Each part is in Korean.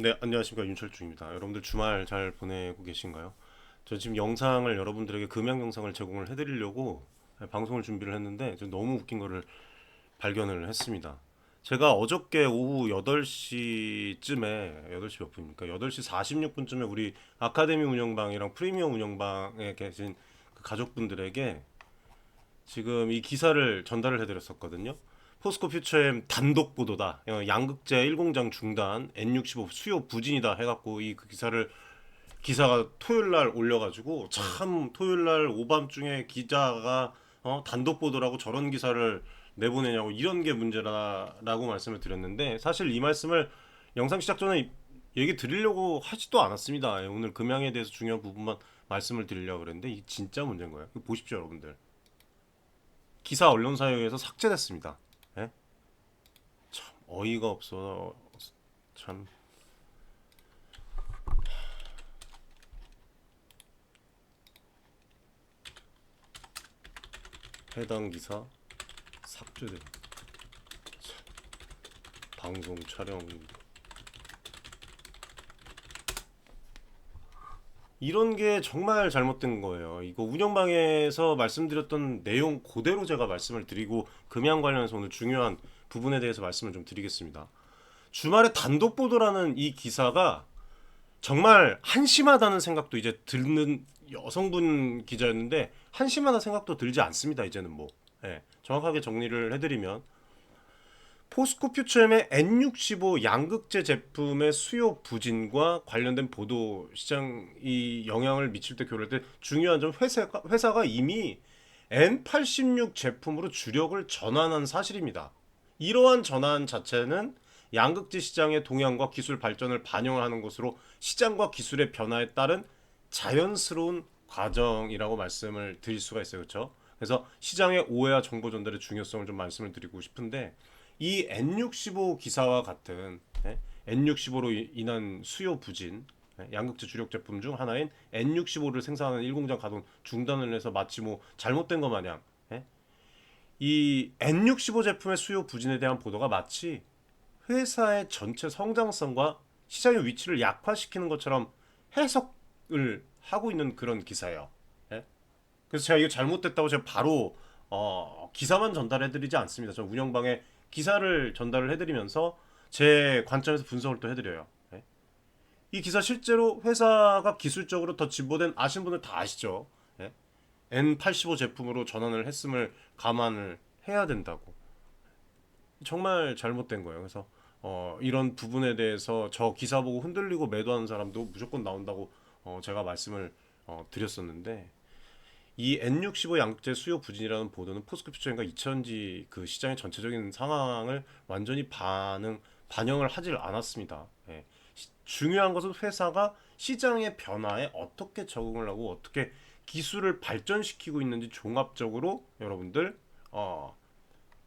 네, 안녕하십니까. 윤철중입니다. 여러분들 주말 잘 보내고 계신가요? 저 지금 영상을 여러분들에게 금양 영상을 제공을 해드리려고 방송을 준비를 했는데 좀 너무 웃긴 거를 발견을 했습니다. 제가 어저께 오후 8시쯤에 8시 몇 분입니까? 8시 46분쯤에 우리 아카데미 운영방이랑 프리미어 운영방에 계신 그 가족분들에게 지금 이 기사를 전달을 해드렸었거든요. 포스코 퓨처엠 단독 보도다. 양극재 1공장 중단, N65 수요 부진이다 해갖고 이 그 기사가 토요일 날 올려가지고 참 토요일 날 오밤중에 기자가 단독 보도라고 저런 기사를 내보내냐고 이런 게 문제라고 말씀을 드렸는데 사실 이 말씀을 영상 시작 전에 얘기 드리려고 하지도 않았습니다. 오늘 금양에 대해서 중요한 부분만 말씀을 드리려고 그랬는데 이 진짜 문제인 거예요. 보십시오, 여러분들. 기사 언론사에 의해서 삭제됐습니다. 예? 참 어이가 없어. 참 해당 기사 삭제된 방송 촬영 이런 게 정말 잘못된 거예요. 이거 운영방에서 말씀드렸던 내용 그대로 제가 말씀을 드리고 금양 관련해서 오늘 중요한 부분에 대해서 말씀을 좀 드리겠습니다. 주말에 단독 보도라는 이 기사가 정말 한심하다는 생각도 이제 드는 여성분 기자였는데 한심하다는 생각도 들지 않습니다. 이제는 뭐 정확하게 정리를 해드리면 포스코 퓨처엠의 N65 양극재 제품의 수요 부진과 관련된 보도 시장이 영향을 미칠 때 교류할 때 중요한 점 회사가 이미 N86 제품으로 주력을 전환한 사실입니다. 이러한 전환 자체는 양극재 시장의 동향과 기술 발전을 반영하는 것으로 시장과 기술의 변화에 따른 자연스러운 과정이라고 말씀을 드릴 수가 있어요. 그렇죠? 그래서 시장의 오해와 정보 전달의 중요성을 좀 말씀을 드리고 싶은데 이 N65 기사와 같은 N65로 인한 수요 부진 양극재 주력 제품 중 하나인 N65를 생산하는 1공장 가동 중단을 해서 마치 뭐 잘못된 것 마냥 이 N65 제품의 수요 부진에 대한 보도가 마치 회사의 전체 성장성과 시장의 위치를 약화시키는 것처럼 해석을 하고 있는 그런 기사예요. 예? 그래서 제가 이거 잘못됐다고 제가 바로 기사만 전달해드리지 않습니다. 저 운영방에 기사를 전달을 해드리면서 제 관점에서 분석을 또 해드려요. 예? 이 기사 실제로 회사가 기술적으로 더 진보된 아시는 분들 다 아시죠? 예? N85 제품으로 전환을 했음을 감안을 해야 된다고. 정말 잘못된 거예요. 그래서 이런 부분에 대해서 저 기사 보고 흔들리고 매도하는 사람도 무조건 나온다고 제가 말씀을 드렸었는데 이 N65 양극재 수요 부진이라는 보도는 포스코퓨처인가 이천지 그 시장의 전체적인 상황을 완전히 반영을 하질 않았습니다. 예. 중요한 것은 회사가 시장의 변화에 어떻게 적응을 하고 어떻게 기술을 발전시키고 있는지 종합적으로 여러분들 어,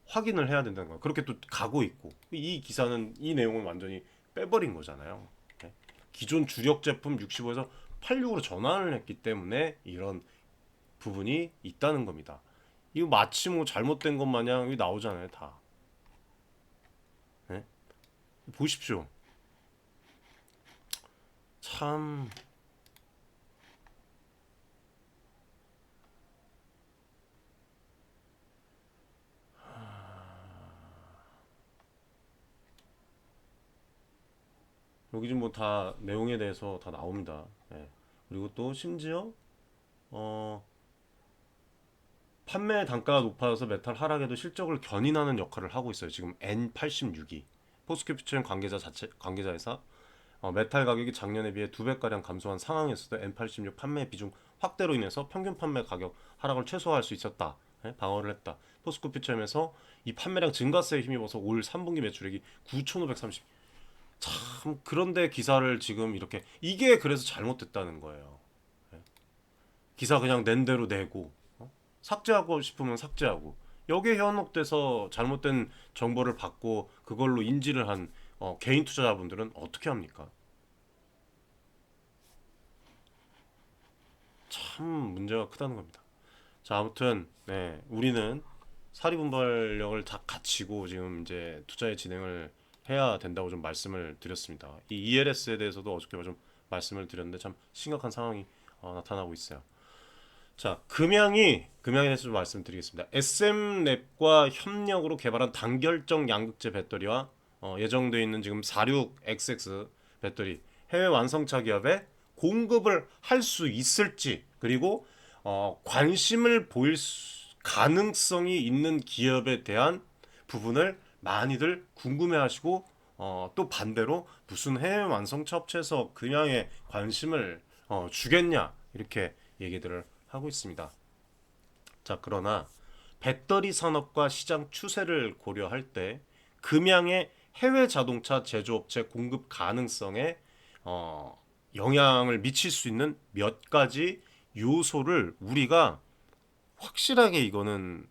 확인을 해야 된다는 거예요. 그렇게 또 가고 있고 이 기사는 이 내용을 완전히 빼버린 거잖아요. 예. 기존 주력 제품 65에서 86으로 전환을 했기 때문에 이런 부분이 있다는 겁니다. 이거 마치 뭐 잘못된 것 마냥 나오잖아요, 다. 네? 보십시오. 참 여기 지금 뭐 다 내용에 대해서 다 나옵니다. 예. 그리고 또 심지어 어, 판매 단가가 높아져서 메탈 하락에도 실적을 견인하는 역할을 하고 있어요. 지금 N86이 포스큐퓨처형 관계자회사 메탈 가격이 작년에 비해 2배가량 감소한 상황에서도 N86 판매 비중 확대로 인해서 평균 판매 가격 하락을 최소화할 수 있었다. 방어를 했다. 포스코피처엠에서 이 판매량 증가세에 힘입어서 올 3분기 매출액이 9,530. 참 그런데 기사를 지금 이렇게 이게 그래서 잘못됐다는 거예요. 기사 그냥 낸 대로 내고 삭제하고 싶으면 삭제하고 여기에 현혹돼서 잘못된 정보를 받고 그걸로 인지를 한 개인 투자자분들은 어떻게 합니까? 참 문제가 크다는 겁니다. 자, 아무튼 우리는 사리분별력을 다 갖추고 지금 이제 투자의 진행을 해야 된다고 좀 말씀을 드렸습니다. 이 ELS에 대해서도 어저께 좀 말씀을 드렸는데 참 심각한 상황이 나타나고 있어요. 자, 금양에 대해서 좀 말씀드리겠습니다. SM랩과 협력으로 개발한 단결정 양극재 배터리와 예정되어 있는 지금 46XX 배터리 해외 완성차 기업에 공급을 할 수 있을지, 그리고 관심을 보일 가능성이 있는 기업에 대한 부분을 많이들 궁금해하시고, 또 반대로 무슨 해외 완성차 업체에서 금양에 관심을 주겠냐, 이렇게 얘기들을 하고 있습니다. 자, 그러나 배터리 산업과 시장 추세를 고려할 때 금양의 해외 자동차 제조업체 공급 가능성에 영향을 미칠 수 있는 몇 가지 요소를 우리가 확실하게 이거는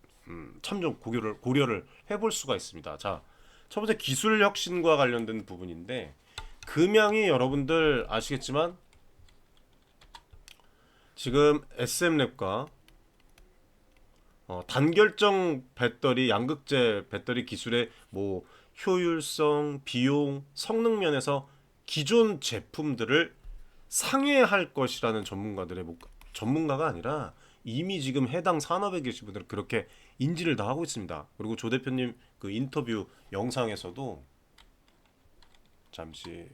참 좀 고려를 해볼 수가 있습니다. 자, 첫 번째 기술 혁신과 관련된 부분인데, 금양이 여러분들 아시겠지만 지금 SM랩과 단결정 배터리, 양극재 배터리 기술의 뭐 효율성, 비용, 성능 면에서 기존 제품들을 상회할 것이라는 전문가가 아니라 이미 지금 해당 산업에 계신 분들은 그렇게 인지를 다 하고 있습니다. 그리고 조 대표님 그 인터뷰 영상에서도 잠시만요.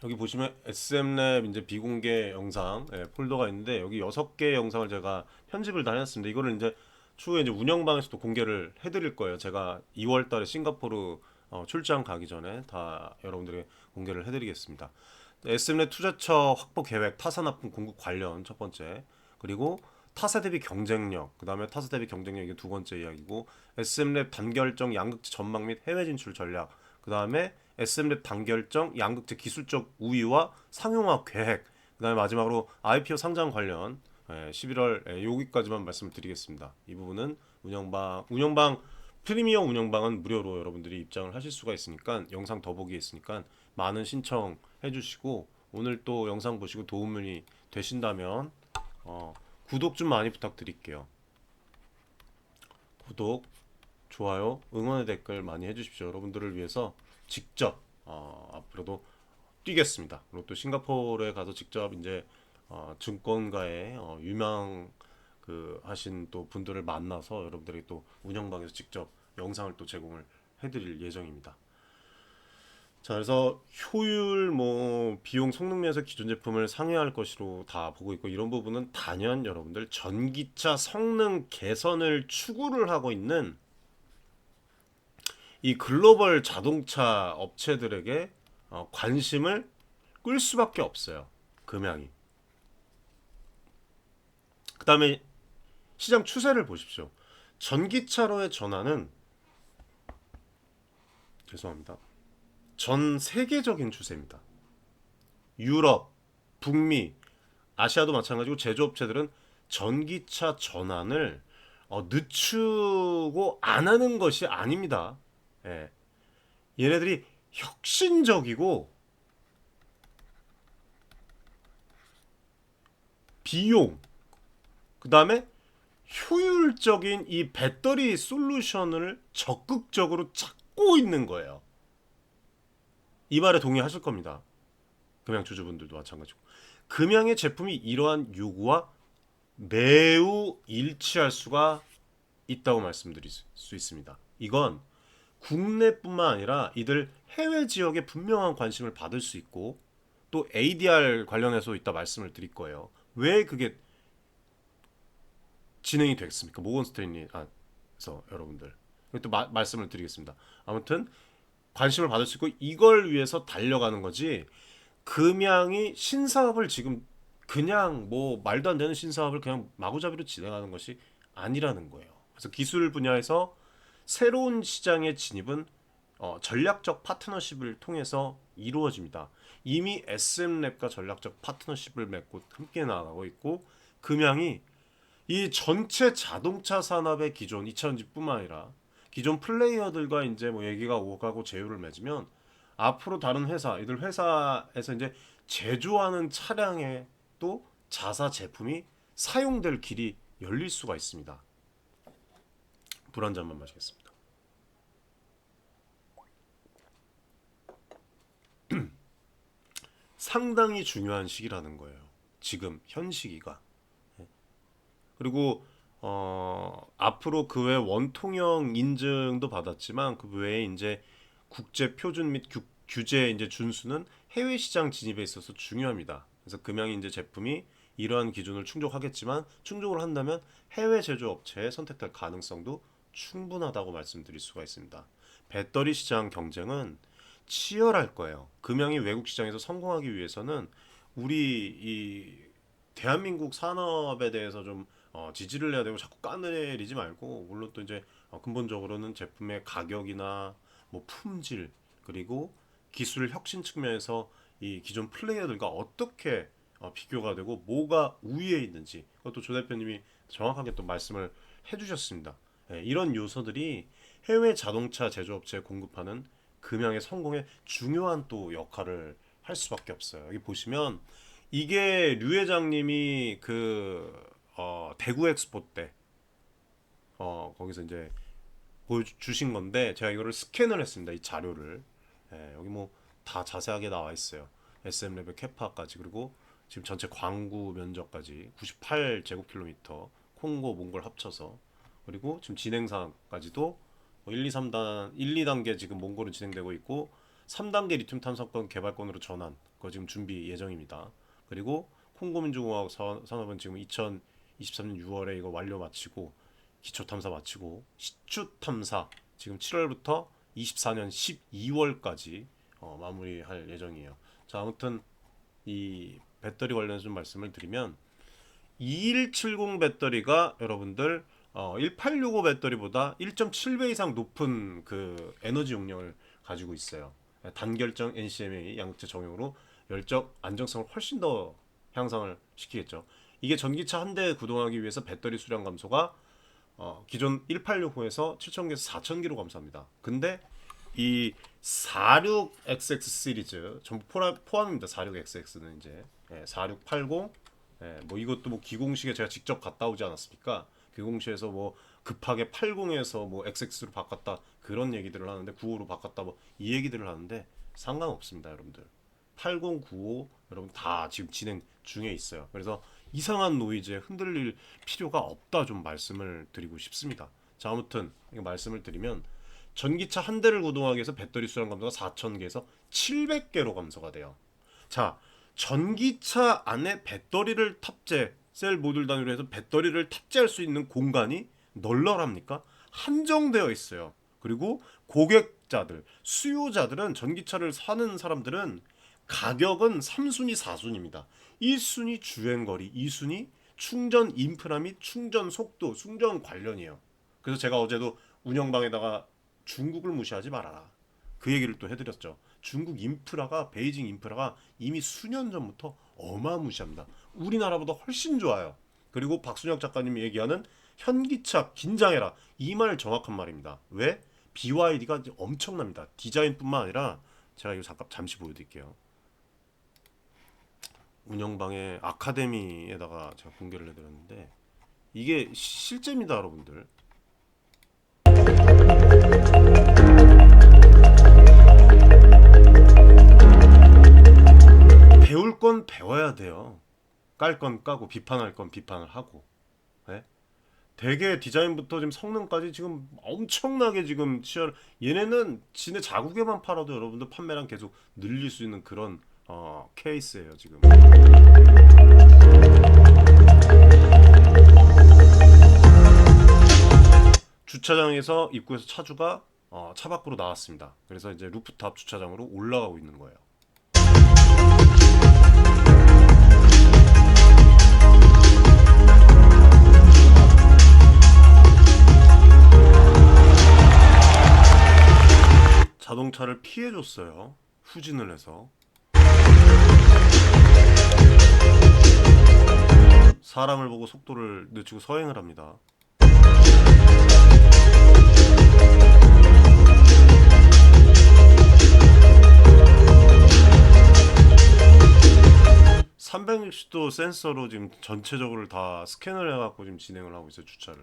여기 보시면 SM랩 이제 비공개 영상 폴더가 있는데, 여기 6개 영상을 제가 편집을 다 해놨습니다. 이거를 이제 추후에 이제 운영방에서도 공개를 해드릴 거예요. 제가 2월달에 싱가포르 출장 가기 전에 다 여러분들에게 공개를 해드리겠습니다. SM랩 투자처 확보 계획, 타사 납품 공급 관련 첫 번째, 그리고 타사 대비 경쟁력, 그 다음에 타사 대비 경쟁력 이게 두 번째 이야기고, SM랩 단결정 양극재 전망 및 해외 진출 전략, 그 다음에 SM랩 단결정 양극재 기술적 우위와 상용화 계획, 그 다음에 마지막으로 IPO 상장 관련 11월 여기까지만 말씀을 드리겠습니다. 이 부분은 운영방 프리미엄 운영방은 무료로 여러분들이 입장을 하실 수가 있으니까, 영상 더보기에 있으니까 많은 신청해 주시고, 오늘 또 영상 보시고 도움이 되신다면 구독 좀 많이 부탁드릴게요. 구독, 좋아요, 응원의 댓글 많이 해주십시오. 여러분들을 위해서 직접 앞으로도 뛰겠습니다. 그리고 또 싱가포르에 가서 직접 이제 증권가의 유명 하신 또 분들을 만나서 여러분들이 또 운영방에서 직접 영상을 또 제공을 해드릴 예정입니다. 자, 그래서 효율, 뭐 비용, 성능 면에서 기존 제품을 상회할 것으로 다 보고 있고, 이런 부분은 단연 여러분들 전기차 성능 개선을 추구를 하고 있는 이 글로벌 자동차 업체들에게 관심을 끌 수밖에 없어요. 금양이. 그 다음에 시장 추세를 보십시오. 전기차로의 전환은, 죄송합니다, 전 세계적인 추세입니다. 유럽, 북미, 아시아도 마찬가지고 제조업체들은 전기차 전환을 늦추고 안 하는 것이 아닙니다. 예. 얘네들이 혁신적이고 비용, 그 다음에 효율적인 이 배터리 솔루션을 적극적으로 찾고 있는 거예요. 이 말에 동의하실 겁니다. 금양 주주분들도 마찬가지고. 금양의 제품이 이러한 요구와 매우 일치할 수가 있다고 말씀드릴 수 있습니다. 이건 국내뿐만 아니라 이들 해외 지역에 분명한 관심을 받을 수 있고, 또 ADR 관련해서 이따 말씀을 드릴 거예요. 왜 그게 진행이 됐습니까? 모건 스탠리에서 여러분들 또 말씀을 드리겠습니다. 아무튼 관심을 받을 수 있고 이걸 위해서 달려가는 거지, 금양이 신사업을 지금 그냥 뭐 말도 안 되는 신사업을 그냥 마구잡이로 진행하는 것이 아니라는 거예요. 그래서 기술 분야에서 새로운 시장의 진입은 전략적 파트너십을 통해서 이루어집니다. 이미 SM랩과 전략적 파트너십을 맺고 함께 나가고 있고, 금양이 이 전체 자동차 산업의 기존 2000년뿐만 아니라 기존 플레이어들과 이제 뭐 얘기가 오가고 제휴를 맺으면, 앞으로 다른 이들 회사에서 이제 제조하는 차량에 또 자사 제품이 사용될 길이 열릴 수가 있습니다. 물 한 잔만 마시겠습니다. 상당히 중요한 시기라는 거예요. 지금 현 시기가. 그리고 앞으로 그 외 원통형 인증도 받았지만 그 외에 이제 국제 표준 및 규제 이제 준수는 해외 시장 진입에 있어서 중요합니다. 그래서 금양 인재 제품이 이러한 기준을 충족하겠지만 충족을 한다면 해외 제조업체에 선택될 가능성도 충분하다고 말씀드릴 수가 있습니다. 배터리 시장 경쟁은 치열할 거예요. 금양이 외국 시장에서 성공하기 위해서는 우리 이 대한민국 산업에 대해서 좀 지지를 해야 되고 자꾸 까내리지 말고, 물론 또 이제 근본적으로는 제품의 가격이나 뭐 품질 그리고 기술 혁신 측면에서 이 기존 플레이어들과 어떻게 비교가 되고 뭐가 우위에 있는지 그것도 조 대표님이 정확하게 또 말씀을 해주셨습니다. 이런 요소들이 해외 자동차 제조업체에 공급하는 금양의 성공에 중요한 또 역할을 할 수밖에 없어요. 여기 보시면 이게 류 회장님이 그 대구 엑스포 때 거기서 이제 보여주신 건데 제가 이거를 스캔을 했습니다. 이 자료를. 여기 뭐 다 자세하게 나와 있어요. SM 레벨 캐파까지, 그리고 지금 전체 광구 면적까지 98제곱킬로미터, 콩고 몽골 합쳐서, 그리고 지금 진행 사항까지도 1, 2, 3단 1, 2단계 지금 몽골은 진행되고 있고 3단계 리튬 탐사권 개발권으로 전환 그거 지금 준비 예정입니다. 그리고 콩고 민주공화국 산업은 지금 2023년 6월에 이거 완료 마치고 기초 탐사 마치고 시추 탐사 지금 7월부터 24년 12월까지 마무리할 예정이에요. 자, 아무튼 이 배터리 관련해서 좀 말씀을 드리면 2170 배터리가 여러분들 1865 배터리보다 1.7배 이상 높은 그 에너지 용량을 가지고 있어요. 단결정 NCMA 양극재 정형으로 열적 안정성을 훨씬 더 향상을 시키겠죠. 이게 전기차 한 대 구동하기 위해서 배터리 수량 감소가 기존 1865에서 7000개에서 4000개로 감소합니다. 근데 이 46XX 시리즈 전부 포함입니다. 46XX는 이제 4680 뭐 이것도 뭐 기공식에 제가 직접 갔다 오지 않았습니까? 기공식에서 뭐 급하게 80에서 뭐 XX로 바꿨다 그런 얘기들을 하는데 95로 바꿨다 뭐 이 얘기들을 하는데 상관없습니다, 여러분들. 80, 95 여러분 다 지금 진행 중에 있어요. 그래서 이상한 노이즈에 흔들릴 필요가 없다 좀 말씀을 드리고 싶습니다. 자, 아무튼 이거 말씀을 드리면 전기차 한 대를 구동하기 위해서 배터리 수량 감소가 4000개에서 700개로 감소가 돼요. 자, 전기차 안에 배터리를 탑재, 셀 모듈 단위로 해서 배터리를 탑재할 수 있는 공간이 널널합니까? 한정되어 있어요. 그리고 고객자들, 수요자들은 전기차를 사는 사람들은 가격은 3순위, 4순위입니다. 1순위 주행거리, 2순위 충전 인프라 및 충전 속도, 충전 관련이에요. 그래서 제가 어제도 운영방에다가 중국을 무시하지 말아라 그 얘기를 또 해드렸죠. 중국 인프라가, 베이징 인프라가 이미 수년 전부터 어마무시합니다. 우리나라보다 훨씬 좋아요. 그리고 박순혁 작가님이 얘기하는 현기차 긴장해라 이 말 정확한 말입니다. 왜? BYD가 엄청납니다. 디자인뿐만 아니라 제가 이거 잠시 보여드릴게요. 운영방의 아카데미에다가 제가 공개를 해드렸는데 이게 실제입니다, 여러분들. 배울 건 배워야 돼요. 깔 건 까고 비판할 건 비판을 하고. 네? 되게 디자인부터 지금 성능까지 지금 엄청나게 지금 치열. 얘네는 지네 자국에만 팔아도 여러분들 판매량 계속 늘릴 수 있는 그런 케이스예요 지금. 주차장에서 입구에서 차주가 차 밖으로 나왔습니다. 그래서 이제 루프탑 주차장으로 올라가고 있는 거예요. 자동차를 피해줬어요. 후진을 해서. 사람을 보고 속도를 늦추고 서행을 합니다. 360도 센서로 지금 전체적으로 다 스캔을 해갖고 지금 진행을 하고 있어요, 주차를.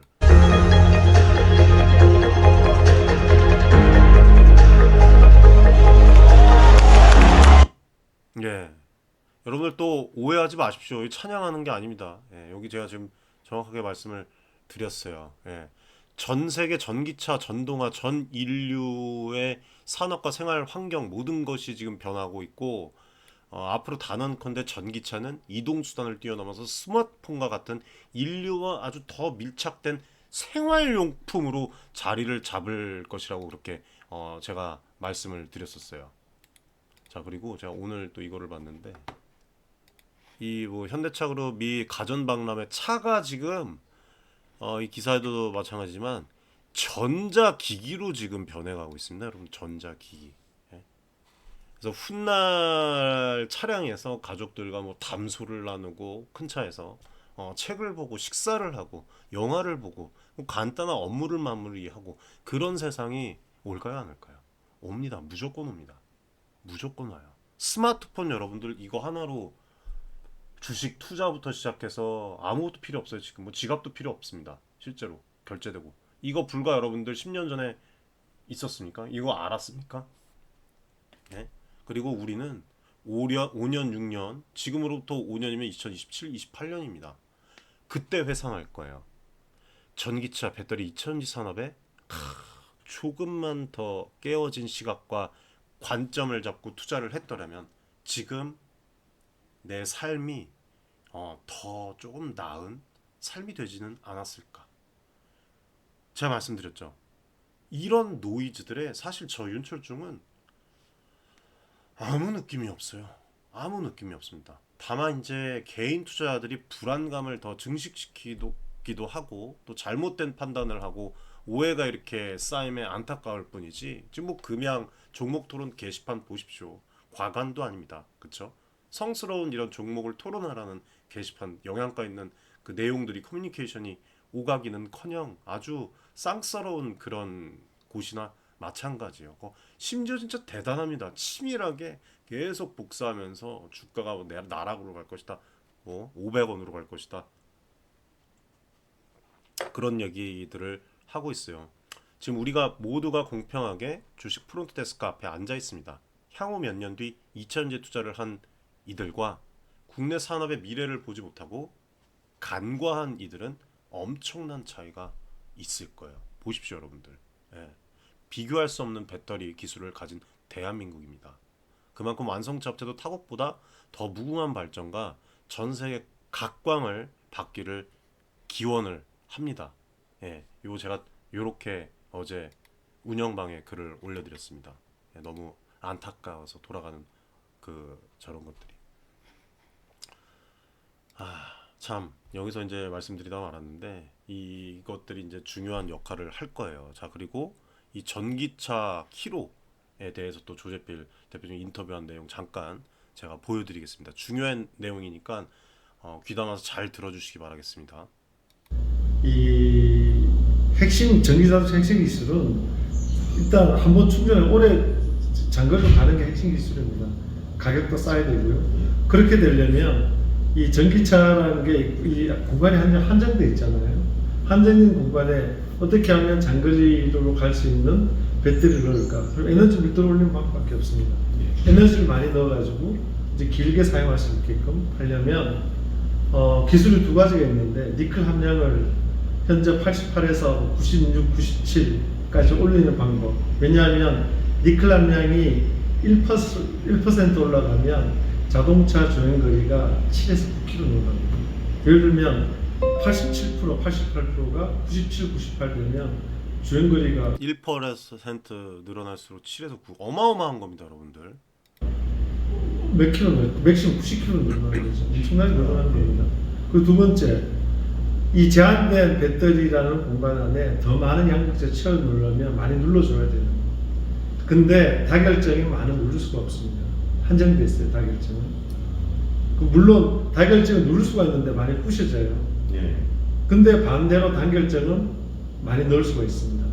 예. 여러분들 또 오해하지 마십시오. 이 찬양하는 게 아닙니다. 예, 여기 제가 지금 정확하게 말씀을 드렸어요. 예. 전 세계 전기차, 전동화, 전 인류의 산업과 생활 환경 모든 것이 지금 변하고 있고 앞으로 단언컨대 전기차는 이동 수단을 뛰어넘어서 스마트폰과 같은 인류와 아주 더 밀착된 생활용품으로 자리를 잡을 것이라고 그렇게 제가 말씀을 드렸었어요. 자, 그리고 제가 오늘 또 이거를 봤는데 이 뭐 현대차 그룹이 가전박람회 차가 지금 이 기사에도 마찬가지지만 전자기기로 지금 변해가고 있습니다, 여러분. 전자기기. 예. 그래서 훗날 차량에서 가족들과 뭐 담소를 나누고 큰 차에서 책을 보고 식사를 하고 영화를 보고 뭐 간단한 업무를 마무리하고 그런 세상이 올까요, 안 올까요? 옵니다. 무조건 옵니다. 무조건 와요. 스마트폰 여러분들 이거 하나로 주식 투자부터 시작해서 아무것도 필요 없어요. 지금 뭐 지갑도 필요 없습니다. 실제로 결제되고 이거 불과 여러분들 10년 전에 있었습니까? 이거 알았습니까? 네? 그리고 우리는 5년 6년 지금으로부터 5년이면 2027, 28년입니다. 그때 회상할 거예요. 전기차 배터리 2차전지 산업에 조금만 더 깨어진 시각과 관점을 잡고 투자를 했더라면 지금 내 삶이 더 조금 나은 삶이 되지는 않았을까. 제가 말씀드렸죠. 이런 노이즈들에 사실 저 윤철중은 아무 느낌이 없어요. 아무 느낌이 없습니다. 다만 이제 개인 투자자들이 불안감을 더 증식시키기도 하고 또 잘못된 판단을 하고 오해가 이렇게 쌓이면 안타까울 뿐이지 지금 뭐 금양 종목 토론 게시판 보십시오. 과관도 아닙니다. 그쵸? 성스러운 이런 종목을 토론하라는 게시판 영양가 있는 그 내용들이 커뮤니케이션이 오가기는커녕 아주 쌍스러운 그런 곳이나 마찬가지예요. 심지어 진짜 대단합니다. 치밀하게 계속 복사하면서 주가가 뭐 나락으로 갈 것이다. 뭐 500원으로 갈 것이다. 그런 얘기들을 하고 있어요. 지금 우리가 모두가 공평하게 주식 프론트 데스크 앞에 앉아 있습니다. 향후 몇 년 뒤 2차전지 투자를 한 이들과 국내 산업의 미래를 보지 못하고 간과한 이들은 엄청난 차이가 있을 거예요. 보십시오, 여러분들. 예. 비교할 수 없는 배터리 기술을 가진 대한민국입니다. 그만큼 완성차 업체도 타국보다 더 무궁한 발전과 전 세계 각광을 받기를 기원을 합니다. 예, 요 제가 요렇게 어제 운영방에 글을 올려드렸습니다. 예, 너무 안타까워서 돌아가는 그 저런 것들이. 참 여기서 이제 말씀드리다 말았는데 이것들이 이제 중요한 역할을 할 거예요. 자, 그리고 이 전기차 키로에 대해서 또 조재필 대표님 인터뷰한 내용 잠깐 제가 보여드리겠습니다. 중요한 내용이니까 귀담아서 잘 들어주시기 바라겠습니다. 이 핵심 전기자동차 핵심 기술은 일단 한번 충전에 오래 장거리로 가는 게 핵심 기술입니다. 가격도 싸야 되고요. 그렇게 되려면 이 전기차라는 게 이 공간이 한정돼 있잖아요. 한정된 공간에 어떻게 하면 장거리로 갈 수 있는 배터리를 넣을까? 그럼 에너지 밀도를 올리는 방법밖에 없습니다. 에너지를 많이 넣어가지고 이제 길게 사용할 수 있게끔 하려면 기술이 두 가지가 있는데 니켈 함량을 현재 88에서 96, 97까지 올리는 방법. 왜냐하면 니켈 함량이 1% 올라가면 자동차 주행거리가 7에서 9km 늘어납니다. 예를 들면 87%, 88%가 97, 98 되면 주행거리가 1% 늘어날수록 7에서 9 어마어마한 겁니다, 여러분들. 몇 킬로, 맥시멈 90km 늘어나는 거죠. 엄청나게 늘어나는 겁니다. 그리고 두 번째, 이 제한된 배터리라는 공간 안에 더 많은 양극재 체어를 누르려면 많이 눌러줘야 돼요. 근데 다결정이 많이 누를 수가 없습니다. 한정돼 있어요, 다결정은. 물론 다결정은 누를 수가 있는데 많이 부셔져요. 근데 반대로 단결정은 많이 넣을 수가 있습니다.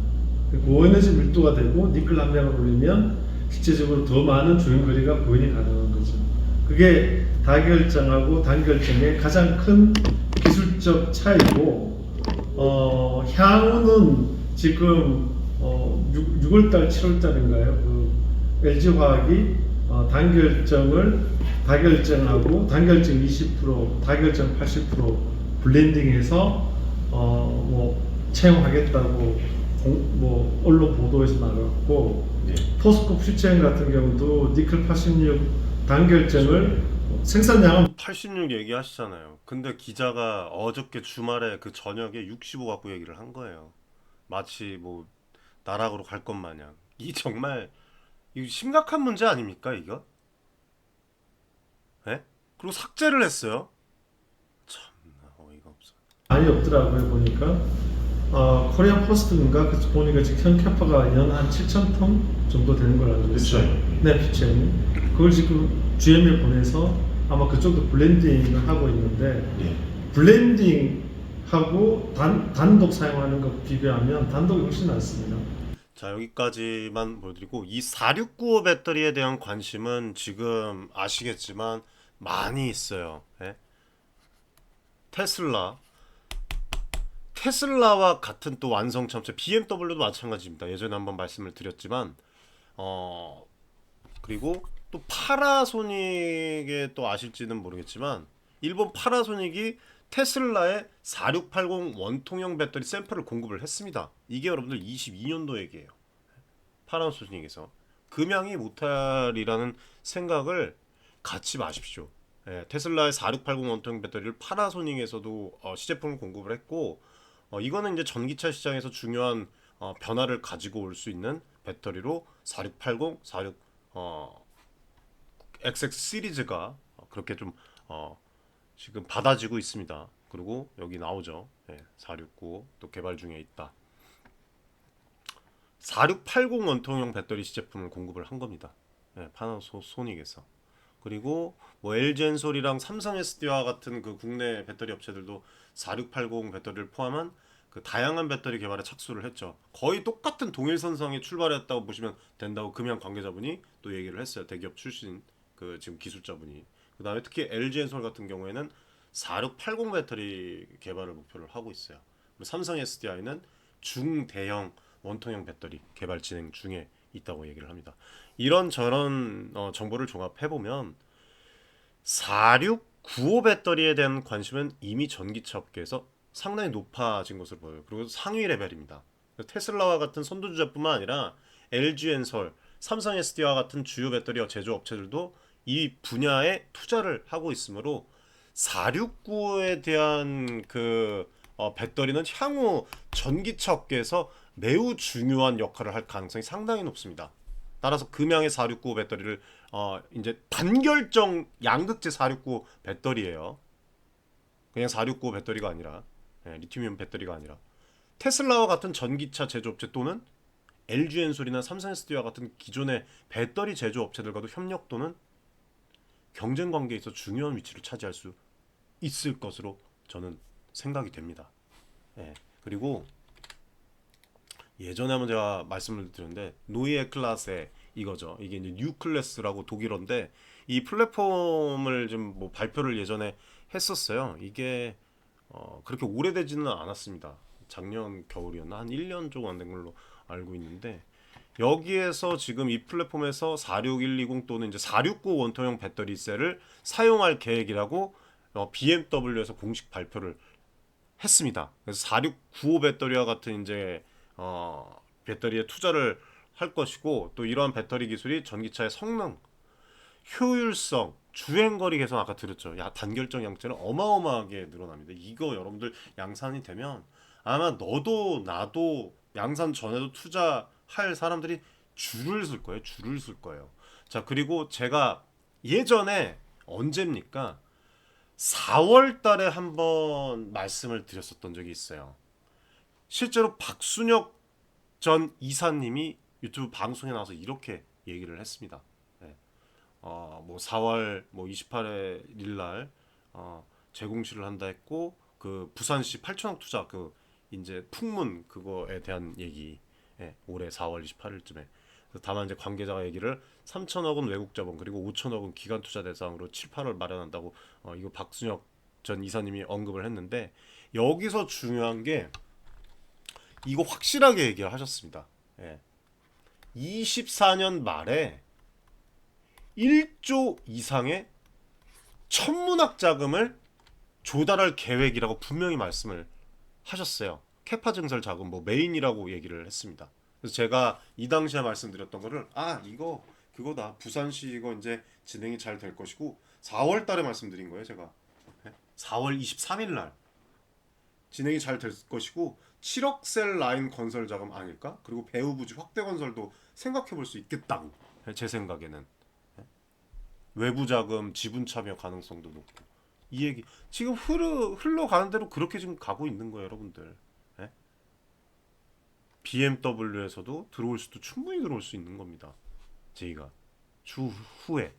고에너지 밀도가 되고 니켈 함량을 올리면 실제적으로 더 많은 주행거리가 구현이 가능한 거죠. 그게 다결정하고 단결정의 가장 큰 기술적 차이고, 향후는 지금 6월달, 7월달인가요? 그 LG화학이 다결정하고 단결정 20%, 다결정 80% 블렌딩해서 채용하겠다고 뭐 언론 보도에서 나갔고, 네. 포스코 퓨처엠 같은 경우도 니켈 86 단결정을 생산량은 86 얘기하시잖아요. 근데 기자가 어저께 주말에 그 저녁에 65 갖고 얘기를 한 거예요. 마치 뭐 나락으로 갈 것 마냥. 이 정말 이 심각한 문제 아닙니까 이거? 예? 그리고 삭제를 했어요. 참나 어이가 없어. 많이 없더라고요. 보니까 코리안 포스트인가 그 보니까 지금 현 캐파가 연 한 7,000톤 정도 되는 걸 알고 있어요. 퓨처엠. 네, 퓨처엠. 그걸 지금 GM에 보내서 아마 그쪽도 블렌딩을 하고 있는데, 예. 블렌딩하고 단독 사용하는 거 비교하면 단독이 훨씬 낫습니다. 자, 여기까지만 보여드리고 이 4695 배터리에 대한 관심은 지금 아시겠지만 많이 있어요. 예? 테슬라와 같은 또 완성차체 BMW도 마찬가지입니다. 예전에 한번 말씀을 드렸지만 그리고 또 파나소닉에 또 아실지는 모르겠지만 일본 파나소닉이 테슬라의 4680 원통형 배터리 샘플을 공급을 했습니다. 이게 여러분들 22년도 얘기예요. 파나소닉에서 금양이 못할이라는 생각을 갖지 마십시오. 예, 테슬라의 4680 원통형 배터리를 파나소닉에서도 시제품을 공급을 했고, 이거는 이제 전기차 시장에서 중요한 변화를 가지고 올 수 있는 배터리로 4680, 46 XX 시리즈가 그렇게 좀 지금 받아지고 있습니다. 그리고 여기 나오죠. 4695 또 개발 중에 있다. 4680 원통형 배터리 시제품을 공급을 한 겁니다. 파나소닉에서. 그리고 뭐 LG엔솔이랑 삼성 SD와 같은 그 국내 배터리 업체들도 4680 배터리를 포함한 그 다양한 배터리 개발에 착수를 했죠. 거의 똑같은 동일선상에 출발했다고 보시면 된다고 금양 관계자분이 또 얘기를 했어요. 대기업 출신 그 지금 기술자분이. 그다음에 특히 LG엔솔 같은 경우에는 4680 배터리 개발을 목표를 하고 있어요. 그리고 삼성 SDI는 중대형 원통형 배터리 개발 진행 중에 있다고 얘기를 합니다. 이런 저런 정보를 종합해 보면 4695 배터리에 대한 관심은 이미 전기차 업계에서 상당히 높아진 것으로 보여요. 그리고 상위 레벨입니다. 테슬라와 같은 선두주자뿐만 아니라 LG엔솔, 삼성 SD와 같은 주요 배터리 제조업체들도 이 분야에 투자를 하고 있으므로 4695에 대한 그 배터리는 향후 전기차 업계에서 매우 중요한 역할을 할 가능성이 상당히 높습니다. 따라서 금양의 4695 배터리를 이제 단결정 양극재 4695 배터리예요. 그냥 4695 배터리가 아니라 리튬이온 배터리가 아니라 테슬라와 같은 전기차 제조업체 또는 LG엔솔이나 삼성 SD와 같은 기존의 배터리 제조업체들과도 협력 또는 경쟁 관계에 있어 중요한 위치를 차지할 수 있을 것으로 저는 생각이 됩니다. 그리고 예전에 한번 제가 말씀을 드렸는데 노이에 클라세 이거죠. 이게 이제 뉴 클래스라고 독일어인데 이 플랫폼을 좀 뭐 발표를 예전에 했었어요. 이게 그렇게 오래되지는 않았습니다. 작년 겨울이었나 한 1년 조금 안 된 걸로 알고 있는데 여기에서 지금 이 플랫폼에서 46120 또는 이제 469 원통형 배터리 셀을 사용할 계획이라고 BMW에서 공식 발표를 했습니다. 그래서 4695 배터리와 같은 이제 배터리에 투자를 할 것이고 또 이러한 배터리 기술이 전기차의 성능, 효율성, 주행거리 개선 아까 들었죠. 단결정 양체는 어마어마하게 늘어납니다. 이거 여러분들 양산이 되면 아마 너도 나도 양산 전에도 투자할 사람들이 줄을 쓸 거예요. 줄을 쓸 거예요. 자, 그리고 제가 예전에 언제입니까? 4월 달에 한번 말씀을 드렸었던 적이 있어요. 실제로 박순혁 전 이사님이 유튜브 방송에 나와서 이렇게 얘기를 했습니다. 뭐 4월 뭐 28일 날 재공시를 한다 했고 그 부산시 8천억 투자 그 이제 풍문 그거에 대한 얘기 올해 4월 28일쯤에 다만 이제 관계자가 얘기를 3천억은 외국 자본 그리고 5천억은 기관 투자 대상으로 7, 8월 마련한다고 이거 박순혁 전 이사님이 언급을 했는데 여기서 중요한 게 이거 확실하게 얘기를 하셨습니다. 예. 24년 말에 1조 이상의 천문학 자금을 조달할 계획이라고 분명히 말씀을 하셨어요. 캐파 증설 자금 뭐 메인이라고 얘기를 했습니다. 그래서 제가 이 당시에 말씀드렸던 거를 이거 그거다 부산시 이거 이제 진행이 잘 될 것이고 4월 달에 말씀드린 거예요. 제가 4월 23일 날 진행이 잘 될 것이고 7억 셀 라인 건설 자금 아닐까? 그리고 배후 부지 확대 건설도 생각해 볼 수 있겠다고 제 생각에는 외부 자금 지분 참여 가능성도 높고 이 얘기 지금 흘러가는 대로 그렇게 지금 가고 있는 거예요, 여러분들. 예? BMW에서도 들어올 수도 충분히 들어올 수 있는 겁니다. 저희가 추후에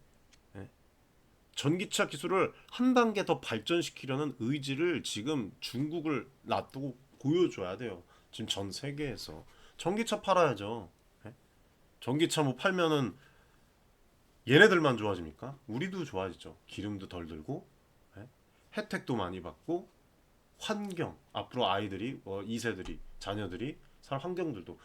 전기차 기술을 한 단계 더 발전시키려는 의지를 지금 중국을 놔두고 보여줘야 돼요. 지금 전 세계에서 전기차 팔아야죠. 예? 전기차 뭐 팔면은 얘네들만 좋아집니까? 우리도 좋아지죠. 기름도 덜 들고 혜택도 많이 받고 환경 앞으로 아이들이 2세들이 자녀들이 살 환경들도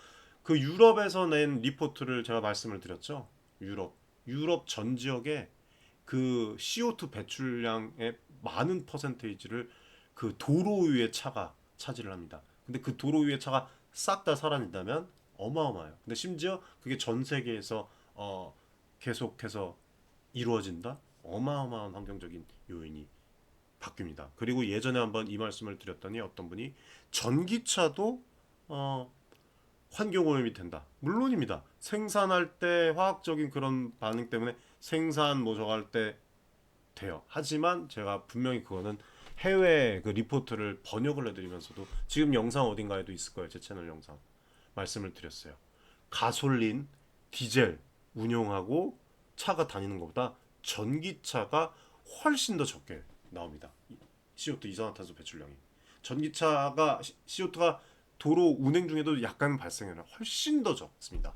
그 유럽에서 낸 리포트를 제가 말씀을 드렸죠. 유럽 전 지역에 그 CO2 배출량의 많은 퍼센테이지를 그 도로 위의 차가 차지를 합니다. 근데 그 도로 위의 차가 싹 다 사라진다면 어마어마해요. 근데 심지어 그게 전 세계에서 계속해서 이루어진다? 어마어마한 환경적인 요인이 바뀝니다. 그리고 예전에 한번 이 말씀을 드렸더니 어떤 분이 전기차도 환경오염이 된다. 물론입니다. 생산할 때 화학적인 그런 반응 때문에 생산 뭐 저거 할 때 돼요. 하지만 제가 분명히 그거는 해외 그 리포트를 번역을 해드리면서도 지금 영상 어딘가에도 있을 거예요. 제 채널 영상 말씀을 드렸어요. 가솔린, 디젤 운용하고 차가 다니는 것보다 전기차가 훨씬 더 적게 나옵니다. CO2 이산화탄소 배출량이 전기차가 CO2가 도로 운행 중에도 약간 발생해요. 훨씬 더 적습니다.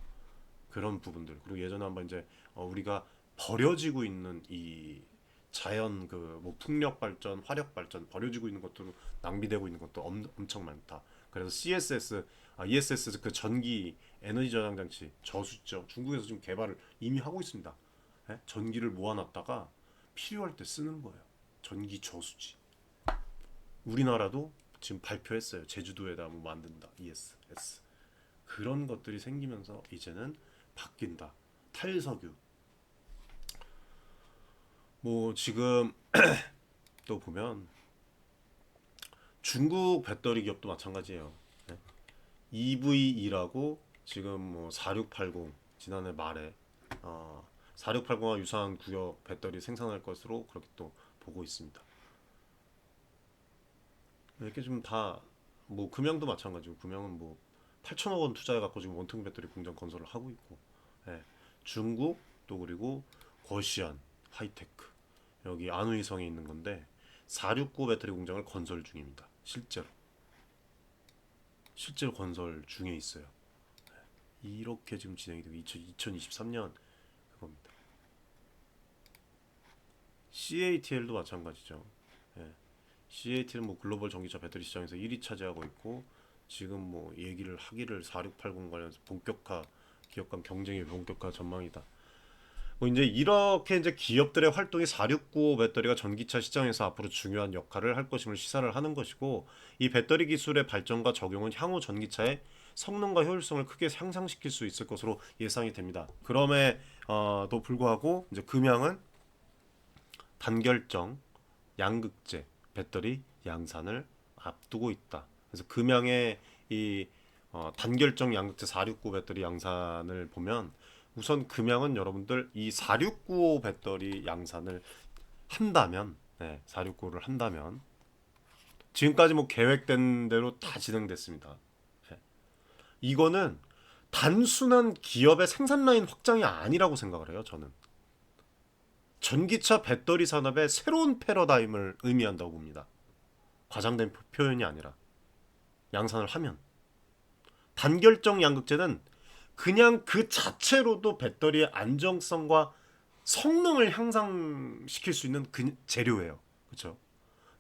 그런 부분들 그리고 예전에 한번 이제 우리가 버려지고 있는 이 자연 그 뭐 풍력 발전, 화력 발전 버려지고 있는 것도 낭비되고 있는 것도 엄청 많다. 그래서 ESS 그 전기 에너지 저장 장치 저수죠. 중국에서 지금 개발을 이미 하고 있습니다. 예? 전기를 모아놨다가 필요할 때 쓰는 거예요. 전기 저수지. 우리나라도 지금 발표했어요. 제주도에다 뭐 만든다. ESS. 그런 것들이 생기면서 이제는 바뀐다. 탈석유. 뭐 지금 또 보면 중국 배터리 기업도 마찬가지예요. EV2라고 지금 뭐 4680 지난해 말에 4680과 유사한 구역 배터리 생산할 것으로 그렇게 또 보고 있습니다. 이렇게 좀 다 뭐 금양도 마찬가지고 금양은 뭐 8천억 원 투자해 갖고 지금 원통 배터리 공장 건설을 하고 있고 중국 또 그리고 거시안 하이테크 여기 안우이성에 있는 건데 469 배터리 공장을 건설 중입니다. 실제로 건설 중에 있어요. 이렇게 지금 진행이 되고 2023년 그겁니다. CATL도 마찬가지죠. CATL은 뭐 글로벌 전기차 배터리 시장에서 1위 차지하고 있고 지금 뭐 얘기를 하기를 4680 관련해서 기업 간 경쟁이 본격화 전망이다. 뭐 이제 이렇게 이제 기업들의 활동이 4695 배터리가 전기차 시장에서 앞으로 중요한 역할을 할 것임을 시사를 하는 것이고 이 배터리 기술의 발전과 적용은 향후 전기차의 성능과 효율성을 크게 향상시킬 수 있을 것으로 예상이 됩니다. 그럼에도 불구하고 이제 금양은 단결정 양극재 배터리 양산을 앞두고 있다. 그래서 금양의 이 단결정 양극재 4695 배터리 양산을 보면 우선 금양은 여러분들 이 4695 배터리 양산을 한다면 4695를 한다면 지금까지 뭐 계획된 대로 다 진행됐습니다. 이거는 단순한 기업의 생산 라인 확장이 아니라고 생각을 해요. 저는 전기차 배터리 산업의 새로운 패러다임을 의미한다고 봅니다. 과장된 표현이 아니라 양산을 하면 단결정 양극재는 그냥 그 자체로도 배터리의 안정성과 성능을 향상시킬 수 있는 그 재료예요. 그렇죠?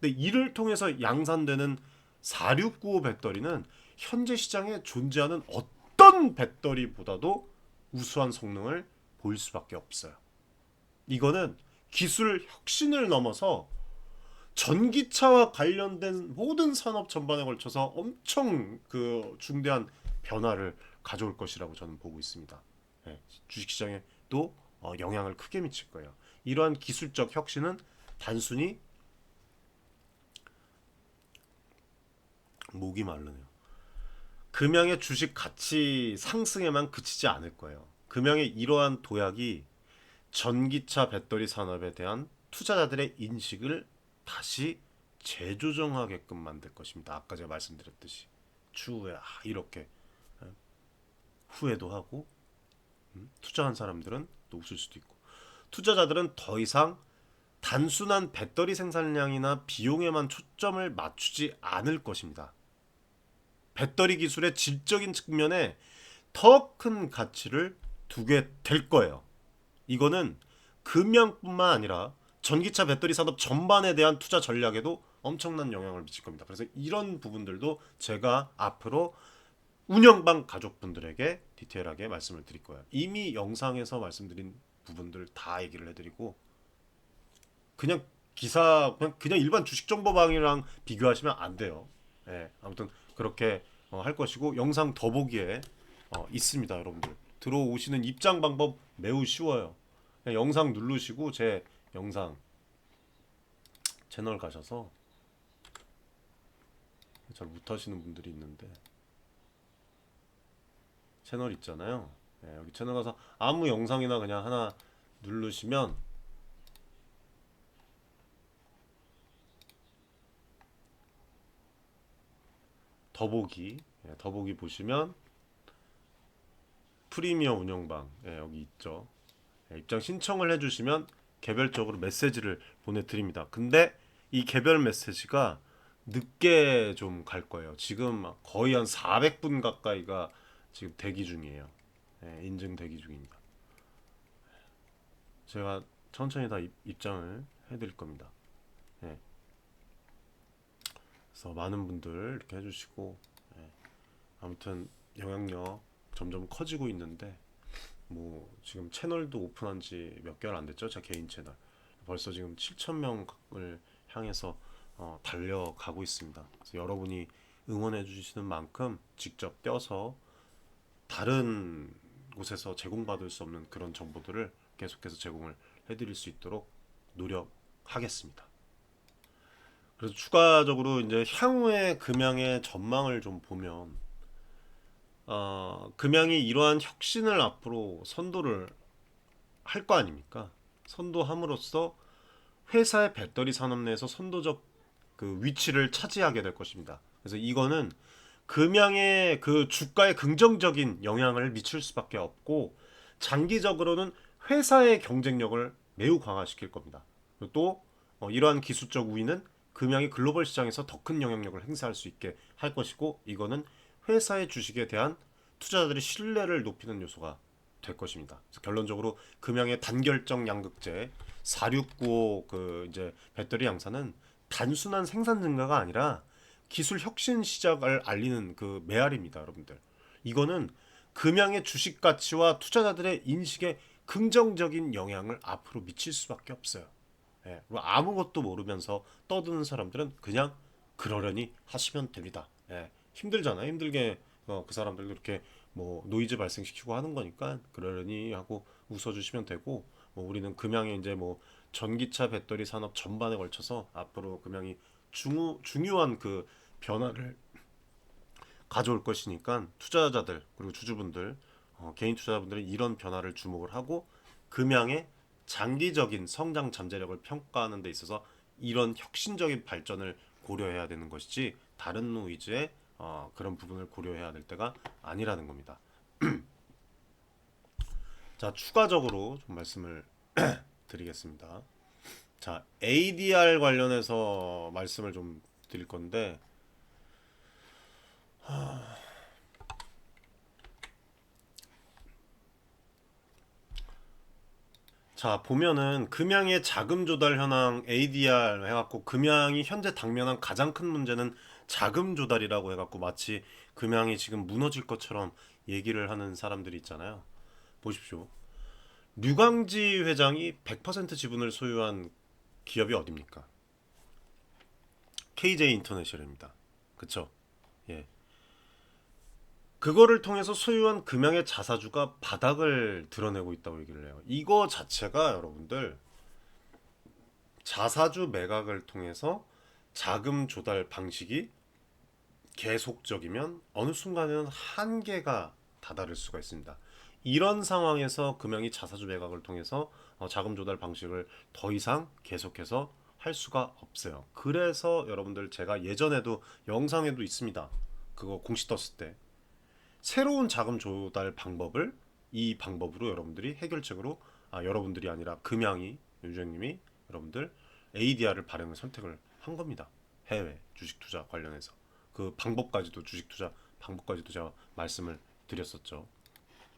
근데 이를 통해서 양산되는 4695 배터리는 현재 시장에 존재하는 어떤 배터리보다도 우수한 성능을 보일 수밖에 없어요. 이거는 기술 혁신을 넘어서 전기차와 관련된 모든 산업 전반에 걸쳐서 엄청 그 중대한 변화를 가져올 것이라고 저는 보고 있습니다. 예, 주식시장에도 영향을 크게 미칠 거예요. 이러한 기술적 혁신은 단순히 목이 마르네요. 금양의 주식 가치 상승에만 그치지 않을 거예요. 금양의 이러한 도약이 전기차 배터리 산업에 대한 투자자들의 인식을 다시 재조정하게끔 만들 것입니다. 아까 제가 말씀드렸듯이 추후에 이렇게 후회도 하고 투자한 사람들은 또 웃을 수도 있고 투자자들은 더 이상 단순한 배터리 생산량이나 비용에만 초점을 맞추지 않을 것입니다. 배터리 기술의 질적인 측면에 더 큰 가치를 두게 될 거예요. 이거는 금양뿐만 아니라 전기차 배터리 산업 전반에 대한 투자 전략에도 엄청난 영향을 미칠 겁니다. 그래서 이런 부분들도 제가 앞으로 운영방 가족분들에게 디테일하게 말씀을 드릴 거예요. 이미 영상에서 말씀드린 부분들 다 얘기를 해드리고 그냥 기사 그냥 일반 주식 정보방이랑 비교하시면 안 돼요. 예, 아무튼 그렇게 할 것이고 영상 더보기에 있습니다, 여러분들. 들어오시는 입장 방법 매우 쉬워요. 그냥 영상 누르시고 제 영상 채널 가셔서 잘 못하시는 분들이 있는데 채널 있잖아요. 네, 여기 채널 가서 아무 영상이나 그냥 하나 누르시면 더보기 더보기 보시면 프리미엄 운영방 여기 있죠. 입장 신청을 해주시면 개별적으로 메시지를 보내드립니다. 근데 이 개별 메시지가 늦게 좀 갈 거예요. 지금 거의 한 400분 가까이가 지금 대기 중이에요. 인증 대기 중입니다. 제가 천천히 다 입장을 해드릴 겁니다. 그래서 많은 분들 이렇게 해주시고 아무튼 영향력 점점 커지고 있는데 뭐 지금 채널도 오픈한 지 몇 개월 안 됐죠. 제 개인 채널 벌써 지금 7,000명을 향해서 달려가고 있습니다. 그래서 여러분이 응원해 주시는 만큼 직접 뛰어서 다른 곳에서 제공받을 수 없는 그런 정보들을 계속해서 제공을 해드릴 수 있도록 노력하겠습니다. 그래서 추가적으로 이제 향후의 금양의 전망을 좀 보면 금양이 이러한 혁신을 앞으로 선도를 할 거 아닙니까? 선도함으로써 회사의 배터리 산업 내에서 선도적 그 위치를 차지하게 될 것입니다. 그래서 이거는 금양의 그 주가에 긍정적인 영향을 미칠 수밖에 없고 장기적으로는 회사의 경쟁력을 매우 강화시킬 겁니다. 그리고 또 이러한 기술적 우위는 금양이 글로벌 시장에서 더 큰 영향력을 행사할 수 있게 할 것이고 이거는 회사의 주식에 대한 투자자들의 신뢰를 높이는 요소가 될 것입니다. 그래서 결론적으로 금양의 단결적 양극재 4695 그 이제 배터리 양산은 단순한 생산 증가가 아니라 기술 혁신 시작을 알리는 그 메아리입니다, 여러분들. 이거는 금양의 주식 가치와 투자자들의 인식에 긍정적인 영향을 앞으로 미칠 수밖에 없어요. 아무것도 모르면서 떠드는 사람들은 그냥 그러려니 하시면 됩니다. 힘들잖아요. 힘들게 그 사람들도 이렇게 뭐 노이즈 발생시키고 하는 거니까 그러려니 하고 웃어주시면 되고 뭐 우리는 금양의 이제 뭐 전기차 배터리 산업 전반에 걸쳐서 앞으로 금양이 중요한 그 변화를 가져올 것이니까 투자자들 그리고 주주분들 개인 투자자분들은 이런 변화를 주목을 하고 금양의 장기적인 성장 잠재력을 평가하는 데 있어서 이런 혁신적인 발전을 고려해야 되는 것이지 다른 노이즈의 그런 부분을 고려해야 될 때가 아니라는 겁니다. 자, 추가적으로 좀 말씀을 드리겠습니다. 자, ADR 관련해서 말씀을 좀 드릴 건데 자, 보면은 금양의 자금 조달 현황 ADR 해갖고 금양이 현재 당면한 가장 큰 문제는 자금 조달이라고 해갖고 마치 금양이 지금 무너질 것처럼 얘기를 하는 사람들이 있잖아요. 보십시오. 류광지 회장이 100% 지분을 소유한 기업이 어딥니까? KJ 인터내셔널입니다. 그쵸? 예. 그거를 통해서 소유한 금양의 자사주가 바닥을 드러내고 있다고 얘기를 해요. 이거 자체가 여러분들 자사주 매각을 통해서 자금 조달 방식이 계속적이면 어느 순간에는 한계가 다다를 수가 있습니다. 이런 상황에서 금양이 자사주 매각을 통해서 자금 조달 방식을 더 이상 계속해서 할 수가 없어요. 그래서 여러분들 제가 예전에도 영상에도 있습니다. 그거 공시 떴을 때 새로운 자금 조달 방법을 이 방법으로 여러분들이 해결책으로 여러분들이 아니라 금양이 유주행님이 여러분들 ADR을 발행을 선택을 한 겁니다. 해외 주식 투자 관련해서 그 방법까지도 주식 투자 방법까지도 제가 말씀을 드렸었죠.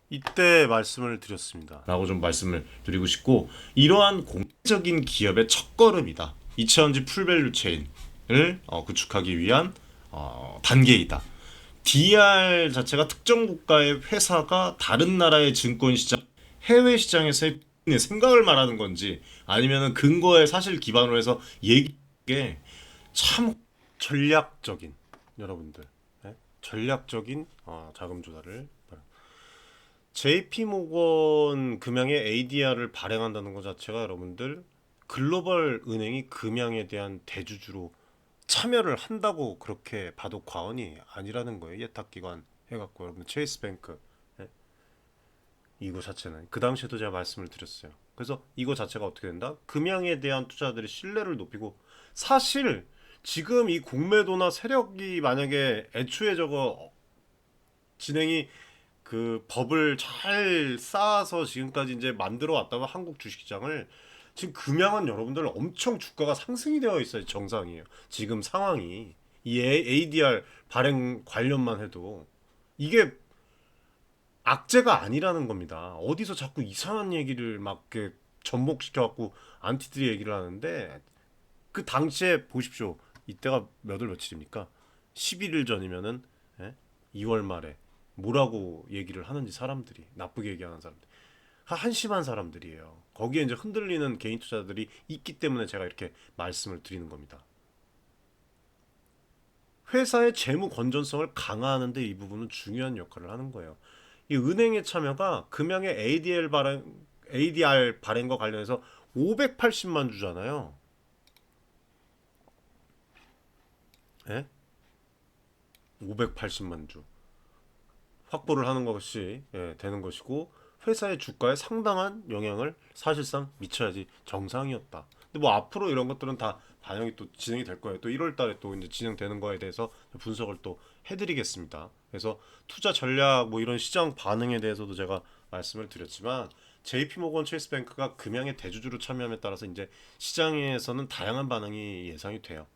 이때 말씀을 드렸습니다. 라고 좀 말씀을 드리고 싶고 이러한 공적인 기업의 첫걸음이다. 이차전지 풀밸류 체인을 구축하기 위한 단계이다. DR 자체가 특정 국가의 회사가 다른 나라의 증권 시장, 해외 시장에서의 생각을 말하는 건지 아니면은 근거에 사실 기반으로 해서 얘기게 참 전략적인 여러분들 전략적인 자금 조달을 JP모건 금양의 ADR을 발행한다는 것 자체가 여러분들 글로벌 은행이 금양에 대한 대주주로 참여를 한다고 그렇게 봐도 과언이 아니라는 거예요. 예탁기관 해갖고 여러분 체이스뱅크 이거 자체는 그 당시에도 제가 말씀을 드렸어요. 그래서 이거 자체가 어떻게 된다? 금양에 대한 투자들의 신뢰를 높이고 사실 지금 이 공매도나 세력이 만약에 애초에 저거 진행이 그 법을 잘 쌓아서 지금까지 이제 만들어 왔다가 한국 주식시장을 지금 금양은 여러분들 엄청 주가가 상승이 되어 있어요. 정상이에요. 지금 상황이 이 ADR 발행 관련만 해도 이게 악재가 아니라는 겁니다. 어디서 자꾸 이상한 얘기를 막 이렇게 접목시켜갖고 안티들이 얘기를 하는데 그 당시에 보십시오. 이때가 몇 월 며칠입니까? 11일 전이면은 2월 말에 뭐라고 얘기를 하는지 사람들이 나쁘게 얘기하는 사람들 한심한 사람들이에요. 거기에 이제 흔들리는 개인 투자들이 있기 때문에 제가 이렇게 말씀을 드리는 겁니다. 회사의 재무 건전성을 강화하는데 이 부분은 중요한 역할을 하는 거예요. 이 은행의 참여가 금양의 ADR 발행과 관련해서 580만 주잖아요. 예? 580만 주 확보를 하는 것이 되는 것이고 회사의 주가에 상당한 영향을 사실상 미쳐야지 정상이었다. 근데 뭐 앞으로 이런 것들은 다 반영이 또 진행이 될 거예요. 또 1월 달에 또 이제 진행되는 거에 대해서 분석을 또 해드리겠습니다. 그래서 투자 전략 뭐 이런 시장 반응에 대해서도 제가 말씀을 드렸지만 JP모건 체이스뱅크가 금양의 대주주로 참여함에 따라서 이제 시장에서는 다양한 반응이 예상이 돼요.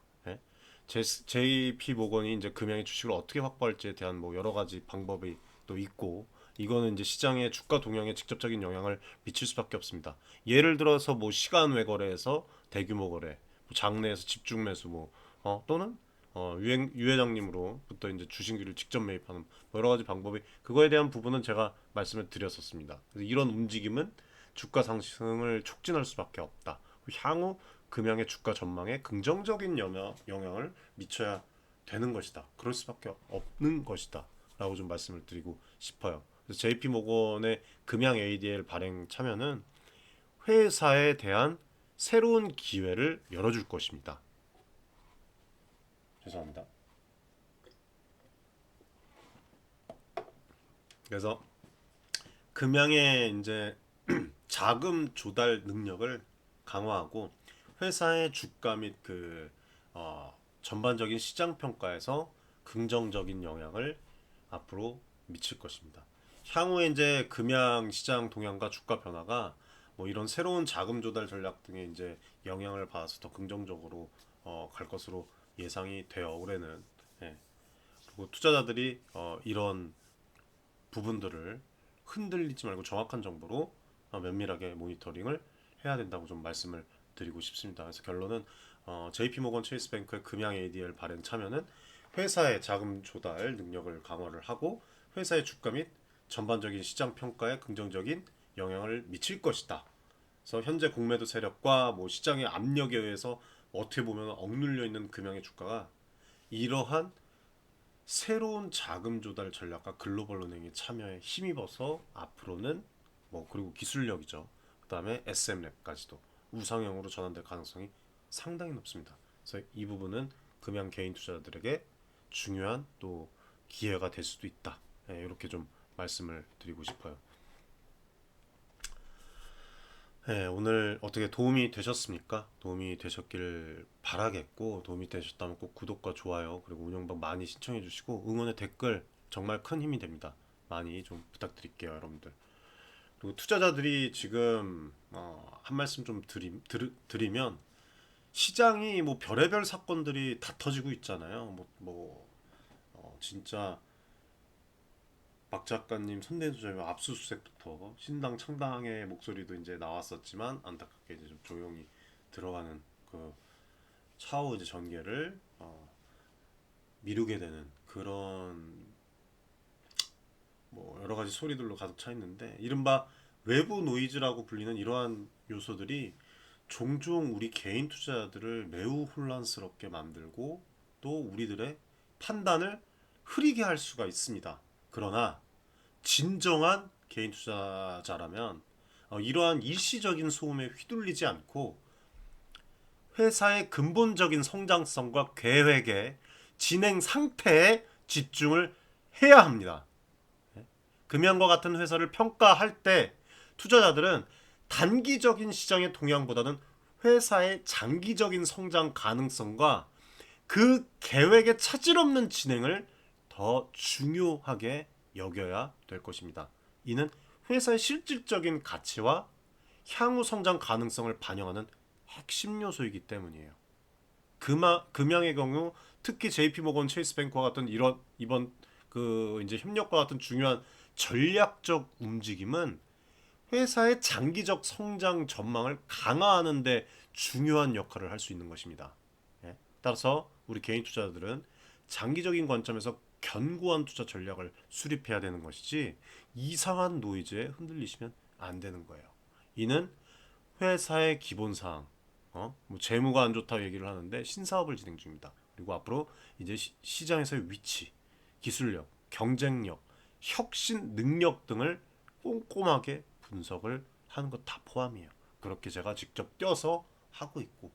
JP모건이 이제 금양의 주식을 어떻게 확보할지에 대한 뭐 여러 가지 방법이 또 있고 이거는 이제 시장의 주가 동향에 직접적인 영향을 미칠 수밖에 없습니다. 예를 들어서 뭐 시간 외거래에서 대규모 거래, 뭐 장내에서 집중 매수 또는 유 회장님으로부터 이제 주식을 직접 매입하는 뭐 여러 가지 방법이 그거에 대한 부분은 제가 말씀을 드렸었습니다. 그래서 이런 움직임은 주가 상승을 촉진할 수밖에 없다. 향후 금양의 주가 전망에 긍정적인 영향을 미쳐야 되는 것이다. 그럴 수밖에 없는 것이다. 라고 좀 말씀을 드리고 싶어요. 그래서 JP모건의 금양 ADR 발행 참여는 회사에 대한 새로운 기회를 열어줄 것입니다. 죄송합니다. 그래서 금양의 이제 자금 조달 능력을 강화하고 회사의 주가 및 전반적인 시장 평가에서 긍정적인 영향을 앞으로 미칠 것입니다. 향후에 이제 금양 시장 동향과 주가 변화가 뭐 이런 새로운 자금 조달 전략 등에 이제 영향을 받아서 더 긍정적으로 갈 것으로 예상이 돼요. 올해는. 그리고 투자자들이 이런 부분들을 흔들리지 말고 정확한 정보로 면밀하게 모니터링을 해야 된다고 좀 말씀을 드리고 싶습니다. 그래서 결론은 JP모건 체이스뱅크의 금양 ADR 발행 참여는 회사의 자금 조달 능력을 강화를 하고 회사의 주가 및 전반적인 시장 평가에 긍정적인 영향을 미칠 것이다. 그래서 현재 공매도 세력과 뭐 시장의 압력에 의해서 어떻게 보면 억눌려 있는 금양의 주가가 이러한 새로운 자금 조달 전략과 글로벌 은행의 참여에 힘입어서 앞으로는 뭐 그리고 기술력이죠. 그다음에 SM랩까지도 우상향으로 전환될 가능성이 상당히 높습니다. 그래서 이 부분은 금양 개인 투자자들에게 중요한 또 기회가 될 수도 있다. 네, 이렇게 좀 말씀을 드리고 싶어요. 네, 오늘 어떻게 도움이 되셨습니까? 도움이 되셨길 바라겠고 도움이 되셨다면 꼭 구독과 좋아요 그리고 운영방 많이 신청해 주시고 응원의 댓글 정말 큰 힘이 됩니다. 많이 좀 부탁드릴게요, 여러분들. 그리고 투자자들이 지금 한 말씀 좀 드리면 시장이 뭐 별의별 사건들이 다 터지고 있잖아요. 진짜 박 작가님 손대현 소장님 압수수색부터 신당 창당의 목소리도 이제 나왔었지만 안타깝게 이제 좀 조용히 들어가는 그 차후 이제 전개를 미루게 되는 그런 뭐 여러 가지 소리들로 가득 차 있는데 이른바 외부 노이즈라고 불리는 이러한 요소들이 종종 우리 개인 투자자들을 매우 혼란스럽게 만들고 또 우리들의 판단을 흐리게 할 수가 있습니다. 그러나 진정한 개인 투자자라면 이러한 일시적인 소음에 휘둘리지 않고 회사의 근본적인 성장성과 계획의 진행 상태에 집중을 해야 합니다. 금양과 같은 회사를 평가할 때 투자자들은 단기적인 시장의 동향보다는 회사의 장기적인 성장 가능성과 그 계획의 차질 없는 진행을 더 중요하게 여겨야 될 것입니다. 이는 회사의 실질적인 가치와 향후 성장 가능성을 반영하는 핵심 요소이기 때문이에요. 금양의 경우 특히 JP모건 체이스뱅크와 같은 이번 그 이제 협력과 같은 중요한 전략적 움직임은 회사의 장기적 성장 전망을 강화하는 데 중요한 역할을 할 수 있는 것입니다. 예? 따라서 우리 개인 투자자들은 장기적인 관점에서 견고한 투자 전략을 수립해야 되는 것이지 이상한 노이즈에 흔들리시면 안 되는 거예요. 이는 회사의 기본 사항, 뭐 재무가 안 좋다 얘기를 하는데 신사업을 진행 중입니다. 그리고 앞으로 이제 시장에서의 위치, 기술력, 경쟁력, 혁신 능력 등을 꼼꼼하게 분석을 하는 것 다 포함이에요. 그렇게 제가 직접 뛰어서 하고 있고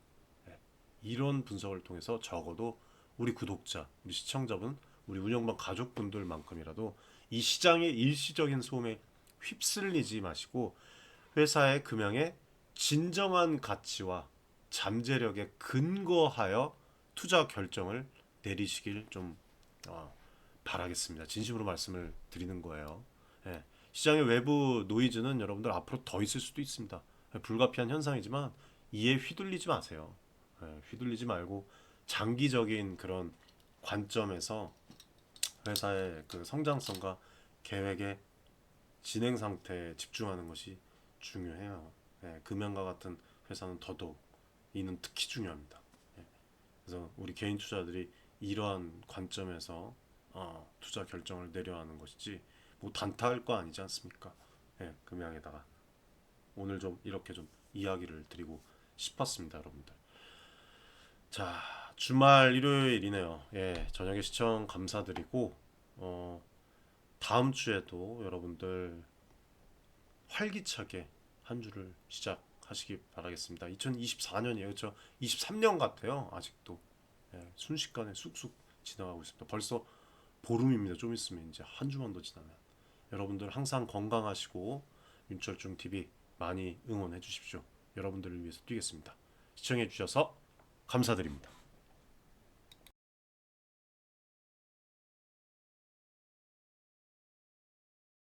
이런 분석을 통해서 적어도 우리 구독자, 우리 시청자분, 우리 운영방 가족분들만큼이라도 이 시장의 일시적인 소음에 휩쓸리지 마시고 회사의 금양의 진정한 가치와 잠재력에 근거하여 투자 결정을 내리시길 좀 바라겠습니다. 진심으로 말씀을 드리는 거예요. 예. 시장의 외부 노이즈는 여러분들 앞으로 더 있을 수도 있습니다. 불가피한 현상이지만 이에 휘둘리지 마세요. 휘둘리지 말고 장기적인 그런 관점에서 회사의 그 성장성과 계획의 진행 상태에 집중하는 것이 중요해요. 금양과 같은 회사는 더더욱 이는 특히 중요합니다. 그래서 우리 개인 투자들이 이러한 관점에서 투자 결정을 내려야 하는 것이지 뭐 단타할 거 아니지 않습니까? 금양에다가 오늘 좀 이렇게 좀 이야기를 드리고 싶었습니다, 여러분들. 자, 주말 일요일이네요. 저녁에 시청 감사드리고 다음 주에도 여러분들 활기차게 한 주를 시작하시기 바라겠습니다. 2024년이에요. 그렇죠? 23년 같아요. 아직도 순식간에 쑥쑥 지나가고 있습니다. 벌써 보름입니다. 좀 있으면 이제 한 주만 더 지나면 여러분들 항상 건강하시고 윤철중 TV 많이 응원해 주십시오. 여러분들을 위해서 뛰겠습니다. 시청해 주셔서 감사드립니다.